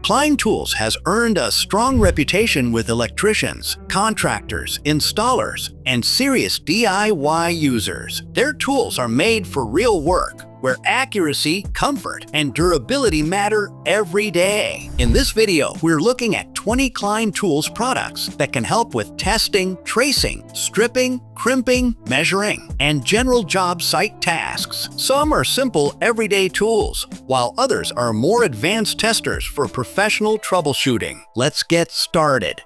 Klein Tools has earned a strong reputation with electricians, contractors, installers, and serious DIY users. Their tools are made for real work, where accuracy, comfort, and durability matter every day. In this video, we're looking at 20 Klein Tools products that can help with testing, tracing, stripping, crimping, measuring, and general job site tasks. Some are simple everyday tools, while others are more advanced testers for professional troubleshooting. Let's get started.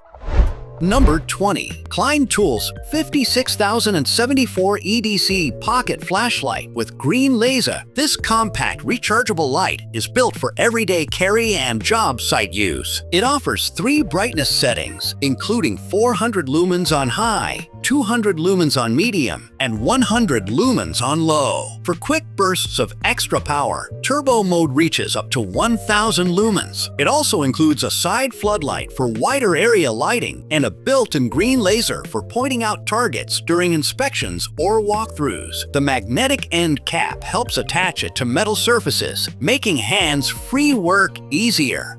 Number 20. Klein Tools 56074 EDC Pocket Flashlight with Green Laser. This compact rechargeable light is built for everyday carry and job site use. It offers 3 brightness settings, including 400 lumens on high, 200 lumens on medium, and 100 lumens on low. For quick bursts of extra power, turbo mode reaches up to 1000 lumens. It also includes a side floodlight for wider area lighting and a built-in green laser for pointing out targets during inspections or walkthroughs. The magnetic end cap helps attach it to metal surfaces, making hands-free work easier.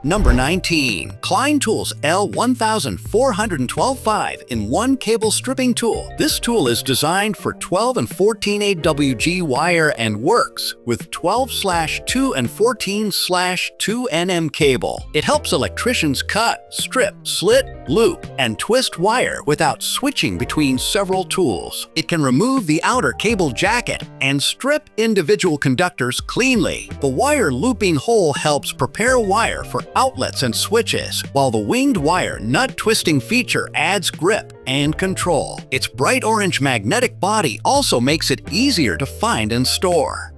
Number 19. Klein Tools L1412 5-in-1 Cable Stripping Tool. This tool is designed for 12 and 14 AWG wire and works with 12/2 and 14/2 NM cable. It helps electricians cut, strip, slit, loop, and twist wire without switching between several tools. It can remove the outer cable jacket and strip individual conductors cleanly. The wire looping hole helps prepare wire for outlets and switches, while the winged wire nut twisting feature adds grip and control. Its bright orange magnetic body also makes it easier to find and store.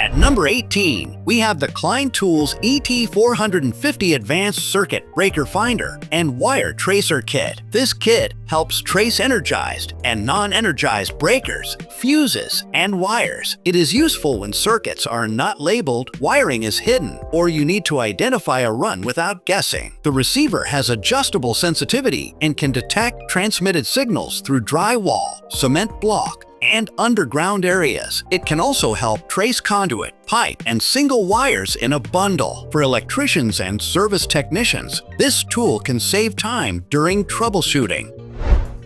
At number 18, we have the Klein Tools ET450 Advanced Circuit Breaker Finder and Wire Tracer Kit. This kit helps trace energized and non-energized breakers, fuses, and wires. It is useful when circuits are not labeled, wiring is hidden, or you need to identify a run without guessing. The receiver has adjustable sensitivity and can detect transmitted signals through drywall, cement block, and underground areas. It can also help trace conduit, pipe, and single wires in a bundle. For electricians and service technicians, this tool can save time during troubleshooting.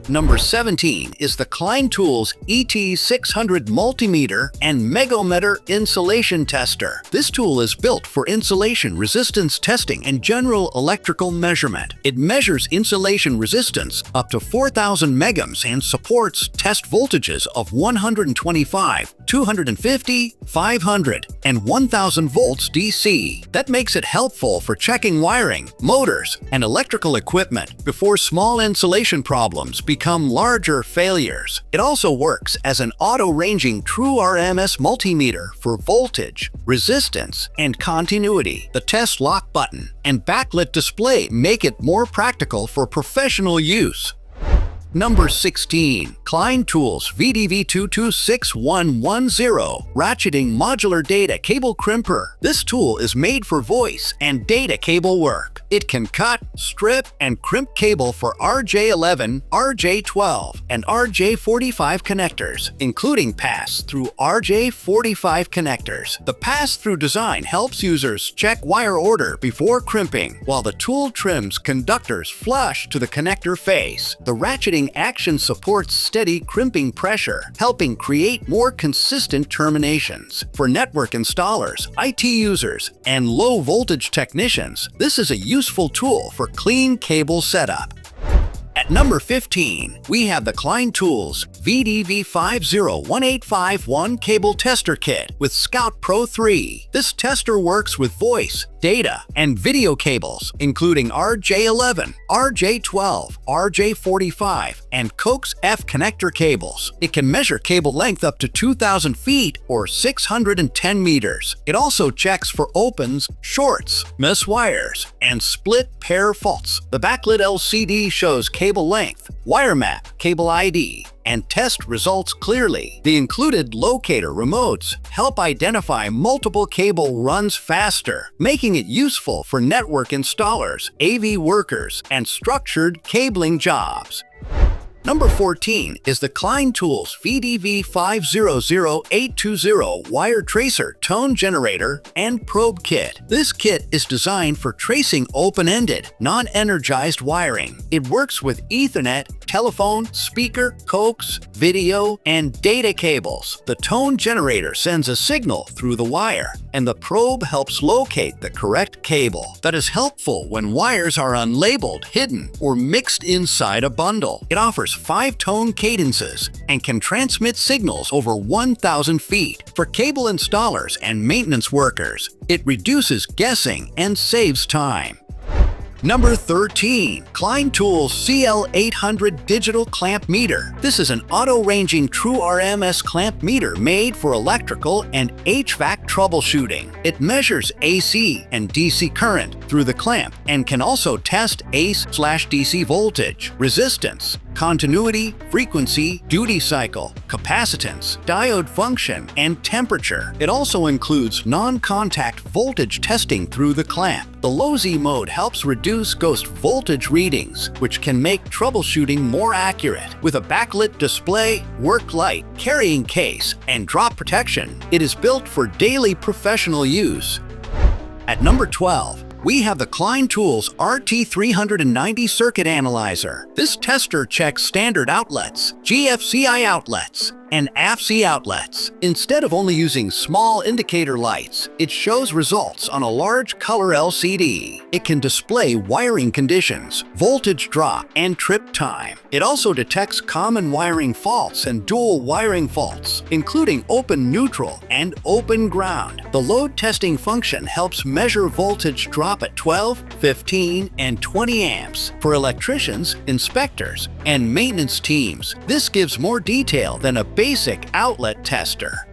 Number 17 is the Klein Tools ET600 Multimeter and Megohmmeter Insulation Tester. This tool is built for insulation resistance testing and general electrical measurement. It measures insulation resistance up to 4000 megohms and supports test voltages of 125, 250, 500, and 1000 volts DC. That makes it helpful for checking wiring, motors, and electrical equipment before small insulation problems become larger failures. It also works as an auto-ranging true RMS multimeter for voltage, resistance, and continuity. The test lock button and backlit display make it more practical for professional use. Number 16. Klein Tools VDV226110 Ratcheting Modular Data Cable Crimper. This tool is made for voice and data cable work. It can cut, strip, and crimp cable for RJ11, RJ12, and RJ45 connectors, including pass-through RJ45 connectors. The pass-through design helps users check wire order before crimping, while the tool trims conductors flush to the connector face. The ratcheting action supports steady crimping pressure, helping create more consistent terminations. For network installers, IT users, and low-voltage technicians, this is a useful tool for clean cable setup. At number 15, we have the Klein Tools VDV501851 Cable Tester Kit with Scout Pro 3. This tester works with voice, data, and video cables, including RJ11, RJ12, RJ45, and Coax F connector cables. It can measure cable length up to 2,000 feet or 610 meters. It also checks for opens, shorts, miswires, and split pair faults. The backlit LCD shows cable length, wire map, cable ID, and test results clearly. The included locator remotes help identify multiple cable runs faster, making it useful for network installers, AV workers, and structured cabling jobs. Number 14 is the Klein Tools VDV500820 Wire Tracer Tone Generator and Probe Kit. This kit is designed for tracing open-ended, non-energized wiring. It works with Ethernet, telephone, speaker, coax, video, and data cables. The tone generator sends a signal through the wire, and the probe helps locate the correct cable. That is helpful when wires are unlabeled, hidden, or mixed inside a bundle. It offers 5 tone cadences and can transmit signals over 1,000 feet. For cable installers and maintenance workers, it reduces guessing and saves time. Number 13. Klein Tools CL800 Digital Clamp Meter. This is an auto-ranging true RMS clamp meter made for electrical and HVAC troubleshooting. It measures AC and DC current through the clamp and can also test AC/DC voltage, resistance, continuity, frequency, duty cycle, capacitance, diode function, and temperature. It also includes non-contact voltage testing through the clamp. The low Z mode helps reduce ghost voltage readings, which can make troubleshooting more accurate. With a backlit display, work light, carrying case, and drop protection, it is built for daily professional use. At number 12, we have the Klein Tools RT390 Circuit Analyzer. This tester checks standard outlets, GFCI outlets, and AFC outlets. Instead of only using small indicator lights, it shows results on a large color LCD. It can display wiring conditions, voltage drop, and trip time. It also detects common wiring faults and dual wiring faults, including open neutral and open ground. The load testing function helps measure voltage drop at 12, 15, and 20 amps. For electricians, inspectors, and maintenance teams, this gives more detail than a basic outlet tester.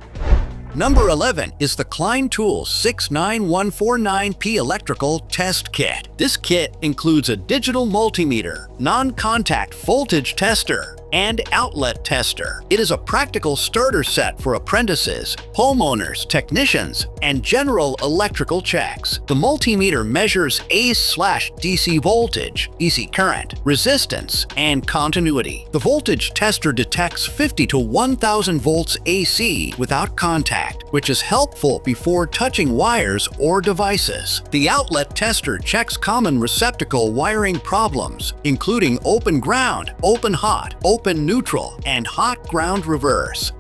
Number 11 is the Klein Tools 69149P Electrical Test Kit. This kit includes a digital multimeter, non-contact voltage tester, and outlet tester. It is a practical starter set for apprentices, homeowners, technicians, and general electrical checks. The multimeter measures AC/DC voltage, DC current, resistance, and continuity. The voltage tester detects 50 to 1,000 volts AC without contact, which is helpful before touching wires or devices. The outlet tester checks common receptacle wiring problems, including open ground, open hot, open neutral, and hot ground reverse.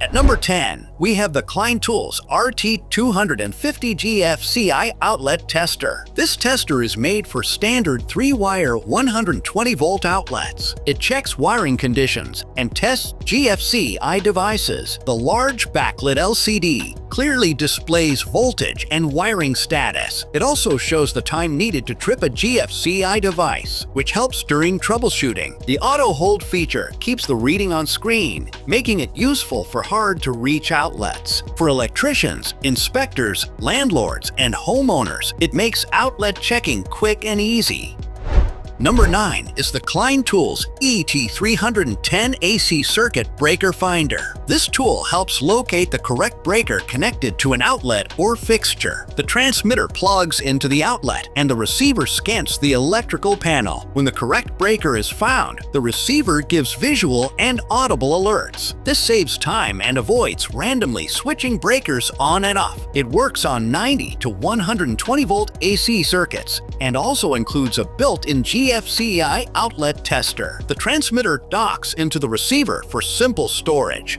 At number 10, we have the Klein Tools RT250 GFCI Outlet Tester. This tester is made for standard 3-wire 120-volt outlets. It checks wiring conditions and tests GFCI devices. The large backlit LCD clearly displays voltage and wiring status. It also shows the time needed to trip a GFCI device, which helps during troubleshooting. The auto hold feature keeps the reading on screen, making it useful for hard-to-reach outlets. For electricians, inspectors, landlords, and homeowners, it makes outlet checking quick and easy. Number 9 is the Klein Tools ET310 AC Circuit Breaker Finder. This tool helps locate the correct breaker connected to an outlet or fixture. The transmitter plugs into the outlet and the receiver scans the electrical panel. When the correct breaker is found, the receiver gives visual and audible alerts. This saves time and avoids randomly switching breakers on and off. It works on 90 to 120 volt AC circuits and also includes a built-in GFCI outlet tester. The transmitter docks into the receiver for simple storage.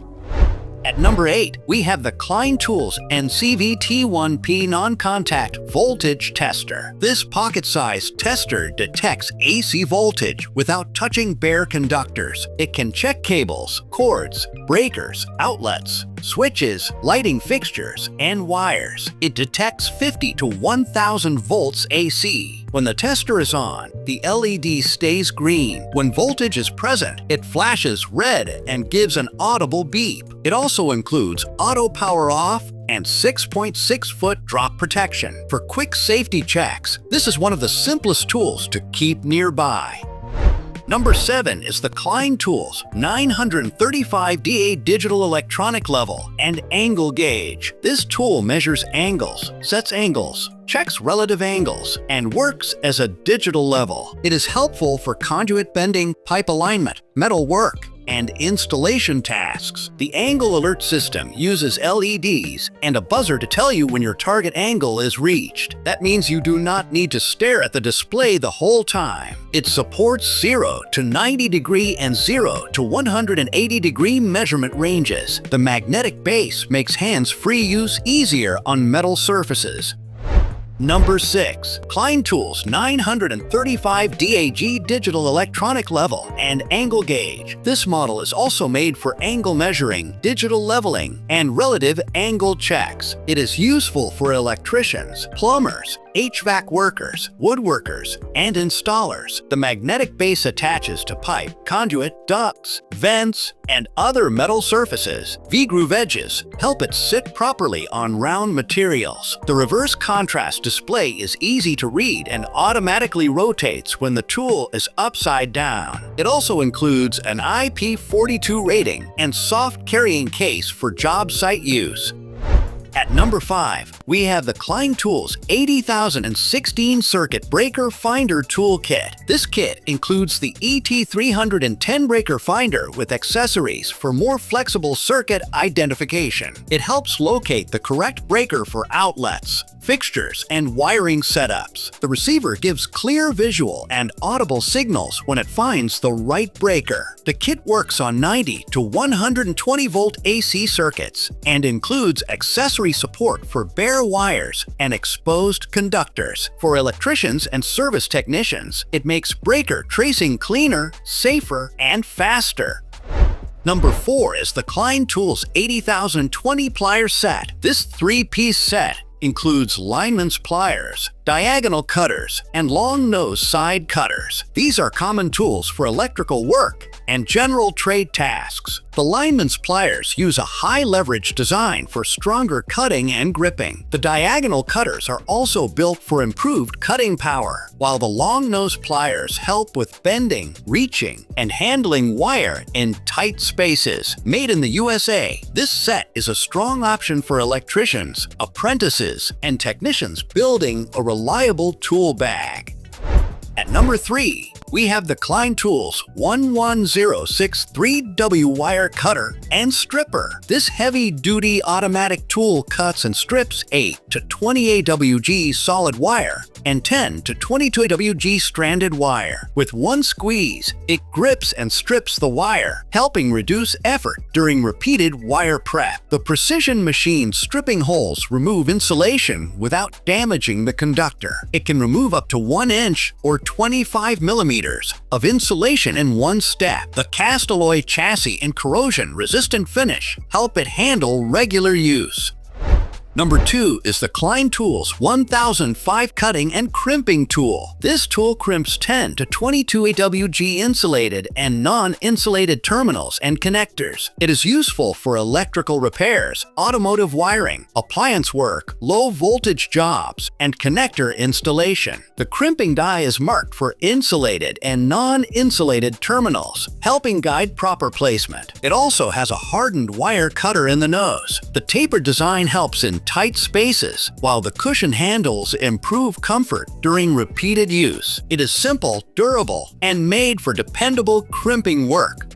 At number 8, we have the Klein Tools NCVT1P Non-Contact Voltage Tester. This pocket-sized tester detects AC voltage without touching bare conductors. It can check cables, cords, breakers, outlets, switches, lighting fixtures, and wires. It detects 50 to 1,000 volts AC. When the tester is on, the LED stays green. When voltage is present, it flashes red and gives an audible beep. It also includes auto power off and 6.6-foot drop protection. For quick safety checks, this is one of the simplest tools to keep nearby. Number 7 is the Klein Tools 935DA digital electronic level and angle gauge. This tool measures angles, sets angles, checks relative angles, and works as a digital level. It is helpful for conduit bending, pipe alignment, metal work, and installation tasks. The angle alert system uses LEDs and a buzzer to tell you when your target angle is reached. That means you do not need to stare at the display the whole time. It supports 0 to 90 degree and 0 to 180 degree measurement ranges. The magnetic base makes hands-free use easier on metal surfaces. Number 6. Klein Tools 935 DAG digital electronic level and angle gauge. This model is also made for angle measuring, digital leveling, and relative angle checks. It is useful for electricians, plumbers, HVAC workers, woodworkers, and installers. The magnetic base attaches to pipe, conduit, ducts, vents, and other metal surfaces. V-groove edges help it sit properly on round materials. The reverse contrast display is easy to read and automatically rotates when the tool is upside down. It also includes an IP42 rating and soft carrying case for job site use. At number 5, we have the Klein Tools 80,016 Circuit Breaker Finder Tool Kit. This kit includes the ET310 breaker finder with accessories for more flexible circuit identification. It helps locate the correct breaker for outlets, fixtures, and wiring setups. The receiver gives clear visual and audible signals when it finds the right breaker. The kit works on 90 to 120 volt AC circuits and includes accessory support for bare wires and exposed conductors. For electricians and service technicians, it makes breaker tracing cleaner, safer, and faster. Number 4 is the Klein Tools 80,020 plier set. This 3-piece set includes lineman's pliers, diagonal cutters, and long nose side cutters. These are common tools for electrical work and general trade tasks. The lineman's pliers use a high-leverage design for stronger cutting and gripping. The diagonal cutters are also built for improved cutting power, while the long nose pliers help with bending, reaching, and handling wire in tight spaces. Made in the USA, this set is a strong option for electricians, apprentices, and technicians building a reliable tool bag. At number 3, we have the Klein Tools 11063W wire cutter and stripper. This heavy-duty automatic tool cuts and strips 8 to 20 AWG solid wire and 10 to 22 AWG stranded wire. With one squeeze, it grips and strips the wire, helping reduce effort during repeated wire prep. The precision machine stripping holes remove insulation without damaging the conductor. It can remove up to 1 inch or 25 millimeters of insulation in one step. The cast alloy chassis and corrosion-resistant finish help it handle regular use. Number 2 is the Klein Tools 1005 Cutting and Crimping Tool. This tool crimps 10 to 22 AWG insulated and non-insulated terminals and connectors. It is useful for electrical repairs, automotive wiring, appliance work, low-voltage jobs, and connector installation. The crimping die is marked for insulated and non-insulated terminals, helping guide proper placement. It also has a hardened wire cutter in the nose. The tapered design helps in tight spaces, while the cushion handles improve comfort during repeated use. It is simple, durable, and made for dependable crimping work.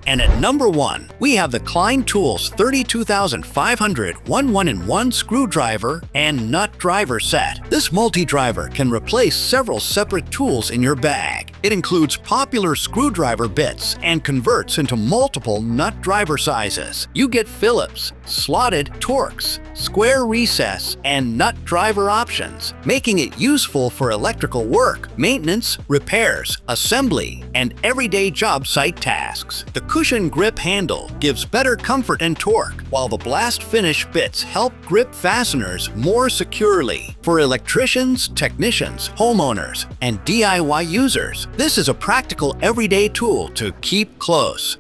And at number 1, we have the Klein Tools 32,500 1-1-in-1 screwdriver and nut driver set. This multi-driver can replace several separate tools in your bag. It includes popular screwdriver bits and converts into multiple nut driver sizes. You get Phillips, slotted, Torx, square recess, and nut driver options, making it useful for electrical work, maintenance, repairs, assembly, and everyday job site tasks. The cushion grip handle gives better comfort and torque, while the blast finish bits help grip fasteners more securely. For electricians, technicians, homeowners, and DIY users, this is a practical everyday tool to keep close.